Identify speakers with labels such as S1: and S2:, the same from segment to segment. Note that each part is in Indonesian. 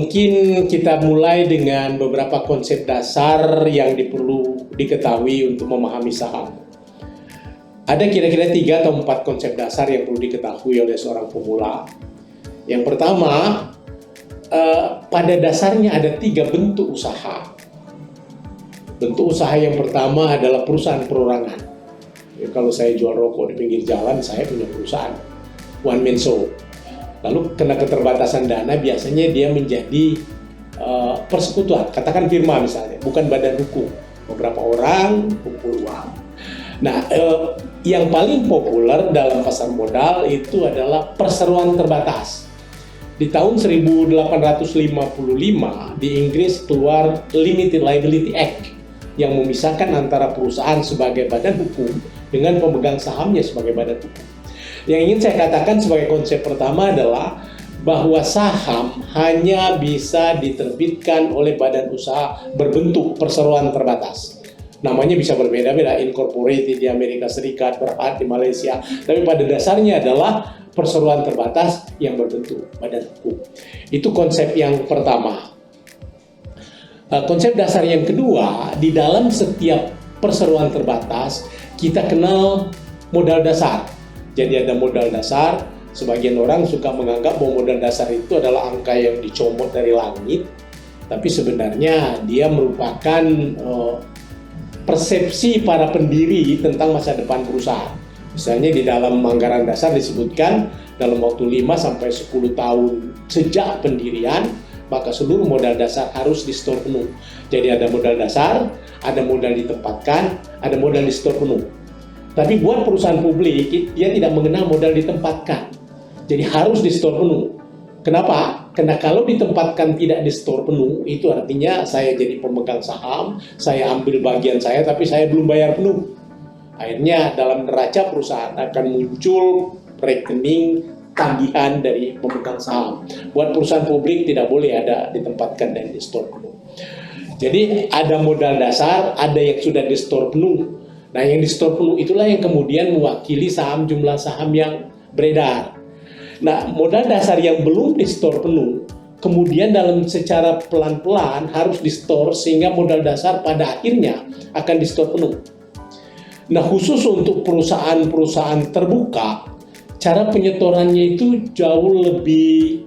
S1: mungkin kita mulai dengan beberapa konsep dasar yang perlu diketahui untuk memahami saham. Ada kira-kira 3 atau 4 konsep dasar yang perlu diketahui oleh seorang pemula. Yang pertama, pada dasarnya ada 3 bentuk usaha. Bentuk usaha yang pertama adalah perusahaan perorangan. Ya, kalau saya jual rokok di pinggir jalan, saya punya perusahaan, one man show. Lalu kena keterbatasan dana, biasanya dia menjadi persekutuan, katakan firma misalnya, bukan badan hukum. Beberapa orang kumpul uang. Nah, yang paling populer dalam pasar modal itu adalah perseroan terbatas. Di tahun 1855 di Inggris keluar Limited Liability Act yang memisahkan antara perusahaan sebagai badan hukum dengan pemegang sahamnya sebagai badan hukum. Yang ingin saya katakan sebagai konsep pertama adalah bahwa saham hanya bisa diterbitkan oleh badan usaha berbentuk perseroan terbatas. Namanya bisa berbeda-beda, incorporated di Amerika Serikat, berhad di Malaysia, tapi pada dasarnya adalah perseroan terbatas yang berbentuk badan hukum. Itu konsep yang pertama. Konsep dasar yang kedua, di dalam setiap perseroan terbatas kita kenal modal dasar. Jadi ada modal dasar, sebagian orang suka menganggap bahwa modal dasar itu adalah angka yang dicomot dari langit, tapi sebenarnya dia merupakan persepsi para pendiri tentang masa depan perusahaan. Misalnya di dalam anggaran dasar disebutkan dalam waktu 5-10 tahun sejak pendirian, maka seluruh modal dasar harus di-store penuh. Jadi ada modal dasar, ada modal ditempatkan, ada modal di-store penuh. Tapi buat perusahaan publik, dia tidak mengenal modal ditempatkan. Jadi harus di-store penuh. Kenapa? Karena kalau ditempatkan tidak di-store penuh, itu artinya saya jadi pemegang saham, saya ambil bagian saya, tapi saya belum bayar penuh. Akhirnya dalam neraca perusahaan akan muncul rekening tagihan dari pemegang saham. Buat perusahaan publik tidak boleh ada ditempatkan dan di-store penuh. Jadi ada modal dasar, ada yang sudah di-store penuh. Nah, yang di-store penuh itulah yang kemudian mewakili jumlah saham yang beredar. Nah, modal dasar yang belum di-store penuh, kemudian dalam secara pelan-pelan harus di-store sehingga modal dasar pada akhirnya akan di-store penuh. Nah, khusus untuk perusahaan-perusahaan terbuka, cara penyetorannya itu jauh lebih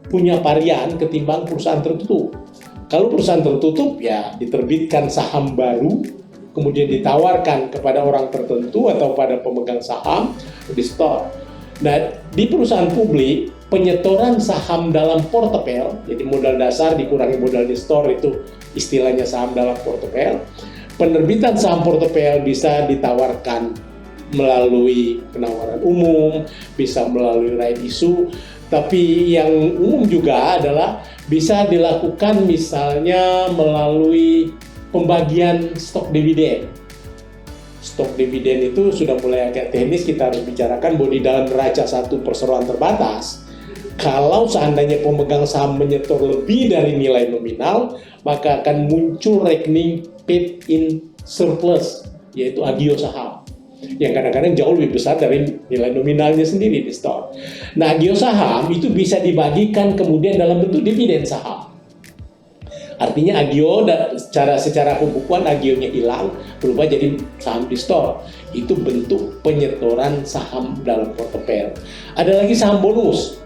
S1: punya varian ketimbang perusahaan tertutup. Kalau perusahaan tertutup, ya diterbitkan saham baru, kemudian ditawarkan kepada orang tertentu atau pada pemegang saham, di-store. Nah, di perusahaan publik, penyetoran saham dalam portefel, jadi modal dasar dikurangi modal di-store, itu istilahnya saham dalam portefel. Penerbitan saham portefel bisa ditawarkan melalui penawaran umum, bisa melalui right issue, tapi yang umum juga adalah bisa dilakukan misalnya melalui pembagian stok dividen. Stok dividen itu sudah mulai agak teknis, kita harus bicarakan bahwa di dalam neraca satu perseroan terbatas, kalau seandainya pemegang saham menyetor lebih dari nilai nominal, maka akan muncul rekening paid in surplus, yaitu agio saham, yang kadang-kadang jauh lebih besar dari nilai nominalnya sendiri di store. Nah, agio saham itu bisa dibagikan kemudian dalam bentuk dividen saham. Artinya agio secara pembukuan agionya hilang, berubah jadi saham di store. Itu bentuk penyetoran saham dalam portefel. Ada lagi saham bonus.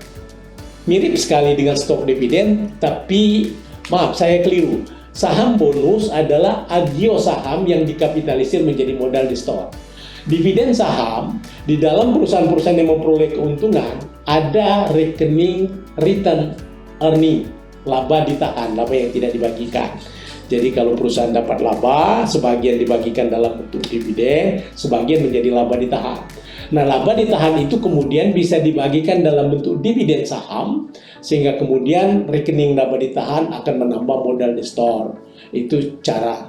S1: Mirip sekali dengan stok dividen, tapi maaf saya keliru. Saham bonus adalah agio saham yang dikapitalisir menjadi modal di store. Dividen saham di dalam perusahaan-perusahaan yang memperoleh keuntungan ada rekening return earning, laba ditahan, laba yang tidak dibagikan. Jadi kalau perusahaan dapat laba, sebagian dibagikan dalam bentuk dividen, sebagian menjadi laba ditahan. Nah, laba ditahan itu kemudian bisa dibagikan dalam bentuk dividen saham, sehingga kemudian rekening laba ditahan akan menambah modal di store. Itu cara.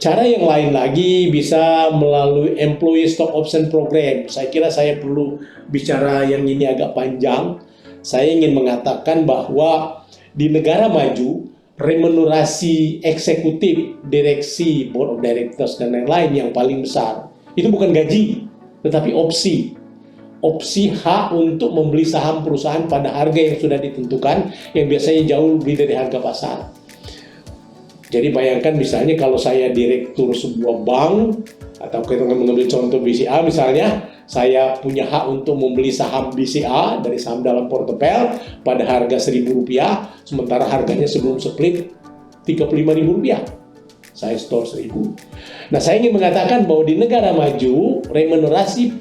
S1: Cara yang lain lagi bisa melalui employee stock option program. Saya kira saya perlu bicara yang ini agak panjang. Saya ingin mengatakan bahwa di negara maju, remunerasi eksekutif, direksi, board of directors, dan lain-lain yang paling besar, itu bukan gaji, tetapi opsi. opsi hak untuk membeli saham perusahaan pada harga yang sudah ditentukan, yang biasanya jauh lebih dari harga pasar. Jadi bayangkan misalnya kalau saya direktur sebuah bank, atau kita mengambil contoh BCA misalnya, saya punya hak untuk membeli saham BCA dari saham dalam portofel pada harga Rp1.000, sementara harganya sebelum split Rp35.000. Saya store 1.000. Nah, saya ingin mengatakan bahwa di negara maju, remunerasi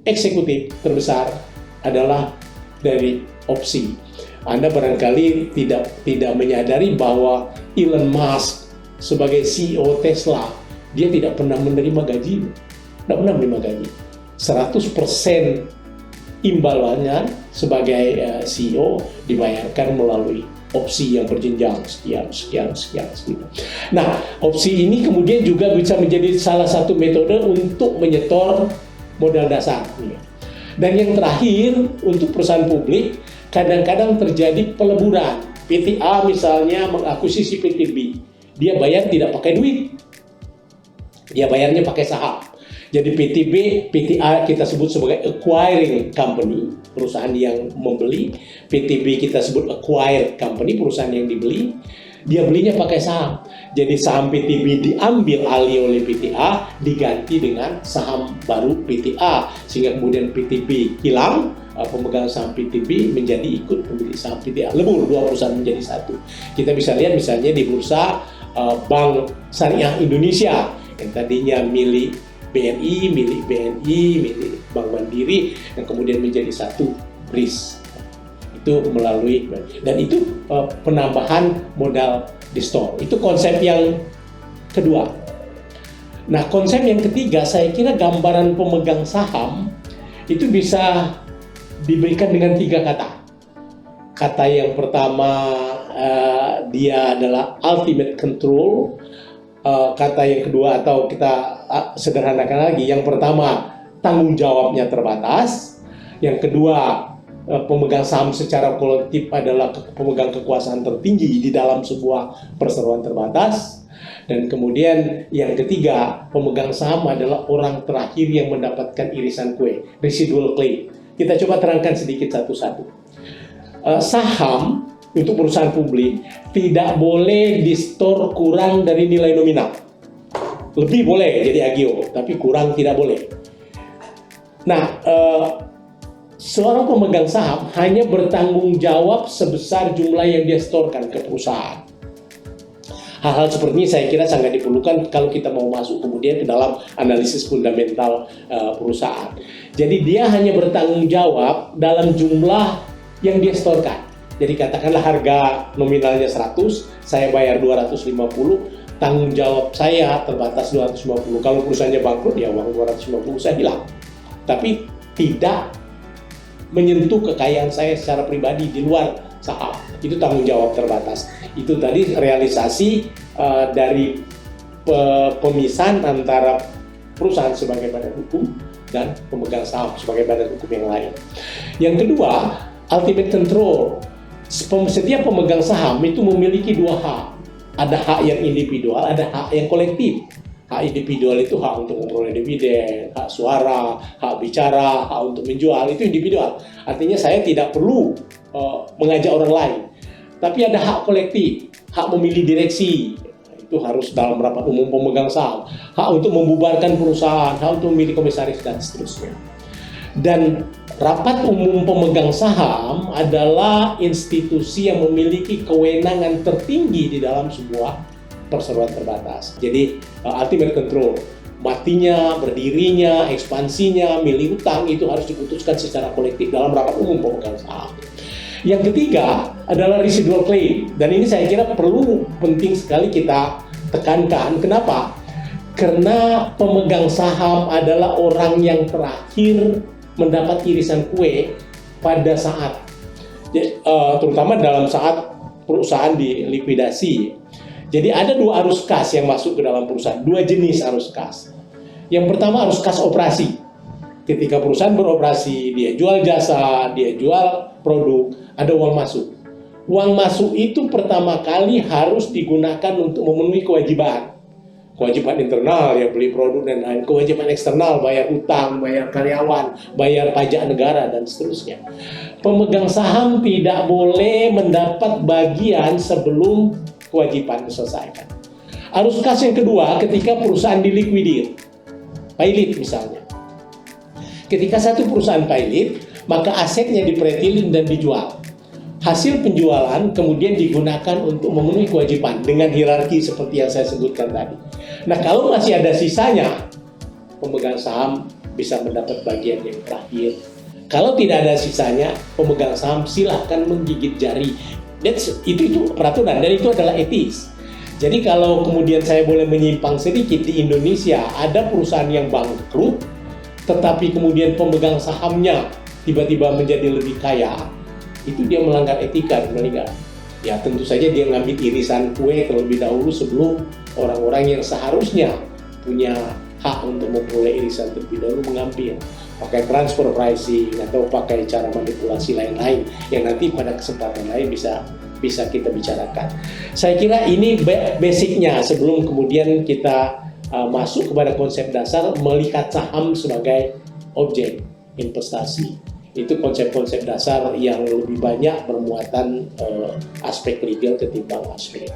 S1: eksekutif terbesar adalah dari opsi. Anda barangkali tidak menyadari bahwa Elon Musk sebagai CEO Tesla, dia tidak pernah menerima gaji. Tidak pernah menerima gaji. 100% imbalannya sebagai CEO dibayarkan melalui opsi yang berjenjang sekian. Nah, opsi ini kemudian juga bisa menjadi salah satu metode untuk menyetor modal dasar. Dan yang terakhir, untuk perusahaan publik, kadang-kadang terjadi peleburan. PT A misalnya mengakuisisi PT B, dia bayar tidak pakai duit, dia bayarnya pakai saham. Jadi PT B, PT A kita sebut sebagai acquiring company, perusahaan yang membeli. PT B kita sebut acquired company, perusahaan yang dibeli. Dia belinya pakai saham. Jadi saham PT B diambil alih oleh PT A, diganti dengan saham baru PT A, sehingga kemudian PT B hilang, pemegang saham PT B menjadi ikut pemilik saham PT A. Lebur, dua perusahaan menjadi satu. Kita bisa lihat misalnya di bursa Bank Syariah Indonesia yang tadinya milik BNI, milik BNI, milik Bank Mandiri, yang kemudian menjadi satu BRIS. Itu melalui, dan itu penambahan modal di store. Itu konsep yang kedua. Nah, konsep yang ketiga, saya kira gambaran pemegang saham itu bisa diberikan dengan 3 kata. Kata yang pertama, dia adalah ultimate control. Kata yang kedua, atau kita sederhanakan lagi, yang pertama tanggung jawabnya terbatas, yang kedua pemegang saham secara kolektif adalah pemegang kekuasaan tertinggi di dalam sebuah perseroan terbatas, dan kemudian yang ketiga, pemegang saham adalah orang terakhir yang mendapatkan irisan kue, residual claim. Kita coba terangkan sedikit satu-satu. Saham untuk perusahaan publik tidak boleh di-store kurang dari nilai nominal. Lebih boleh jadi agio, tapi kurang tidak boleh. Nah, seorang pemegang saham hanya bertanggung jawab sebesar jumlah yang dia storekan ke perusahaan. Hal-hal seperti ini saya kira sangat diperlukan kalau kita mau masuk kemudian ke dalam analisis fundamental perusahaan. Jadi dia hanya bertanggung jawab dalam jumlah yang dia storekan. Jadi katakanlah harga nominalnya 100, saya bayar 250, tanggung jawab saya terbatas 250. Kalau perusahaannya bangkrut, ya uang 250 saya hilang. Tapi tidak menyentuh kekayaan saya secara pribadi di luar saham. Itu tanggung jawab terbatas. Itu tadi realisasi dari pemisahan antara perusahaan sebagai badan hukum dan pemegang saham sebagai badan hukum yang lain. Yang kedua, ultimate control. Setiap pemegang saham itu memiliki 2 hak. Ada hak yang individual, ada hak yang kolektif. Hak individual itu hak untuk memperoleh dividen, hak suara, hak bicara, hak untuk menjual, itu individual. Artinya saya tidak perlu mengajak orang lain. Tapi ada hak kolektif, hak memilih direksi, itu harus dalam rapat umum pemegang saham. Hak untuk membubarkan perusahaan, hak untuk memilih komisaris, dan seterusnya. Dan rapat umum pemegang saham adalah institusi yang memiliki kewenangan tertinggi di dalam sebuah perseroan terbatas. Jadi ultimate control, matinya, berdirinya, ekspansinya, milih utang itu harus diputuskan secara kolektif dalam rapat umum pemegang saham. Yang ketiga adalah residual claim, dan ini saya kira penting sekali kita tekankan. Kenapa? Karena pemegang saham adalah orang yang terakhir mendapat irisan kue pada saat, terutama dalam saat perusahaan dilikuidasi. Jadi ada 2 arus kas yang masuk ke dalam perusahaan, 2 jenis arus kas. Yang pertama arus kas operasi. Ketika perusahaan beroperasi, dia jual jasa, dia jual produk, ada uang masuk. Uang masuk itu pertama kali harus digunakan untuk memenuhi kewajiban. kewajiban internal ya beli produk dan lain, kewajiban eksternal bayar utang, bayar karyawan, bayar pajak negara dan seterusnya. Pemegang saham tidak boleh mendapat bagian sebelum kewajiban diselesaikan. Arus kas yang kedua ketika perusahaan dilikuidir, pilot misalnya. Ketika satu perusahaan pilot, maka asetnya dipretilin dan dijual. Hasil penjualan kemudian digunakan untuk memenuhi kewajiban dengan hierarki seperti yang saya sebutkan tadi. Nah, kalau masih ada sisanya, pemegang saham bisa mendapat bagian yang terakhir. Kalau tidak ada sisanya, pemegang saham silahkan menggigit jari. Itu peraturan dan itu adalah etis. Jadi kalau kemudian saya boleh menyimpang sedikit, di Indonesia ada perusahaan yang bangkrut, tetapi kemudian pemegang sahamnya tiba-tiba menjadi lebih kaya, itu dia melanggar etika dan melanggar. Ya tentu saja dia ngambil irisan kue terlebih dahulu sebelum orang-orang yang seharusnya punya hak untuk memperoleh irisan terlebih dahulu mengambil. Pakai transfer pricing atau pakai cara manipulasi lain-lain yang nanti pada kesempatan lain bisa kita bicarakan. Saya kira ini basicnya sebelum kemudian kita masuk kepada konsep dasar melihat saham sebagai objek investasi. Itu konsep-konsep dasar yang lebih banyak bermuatan aspek legal ketimbang aspek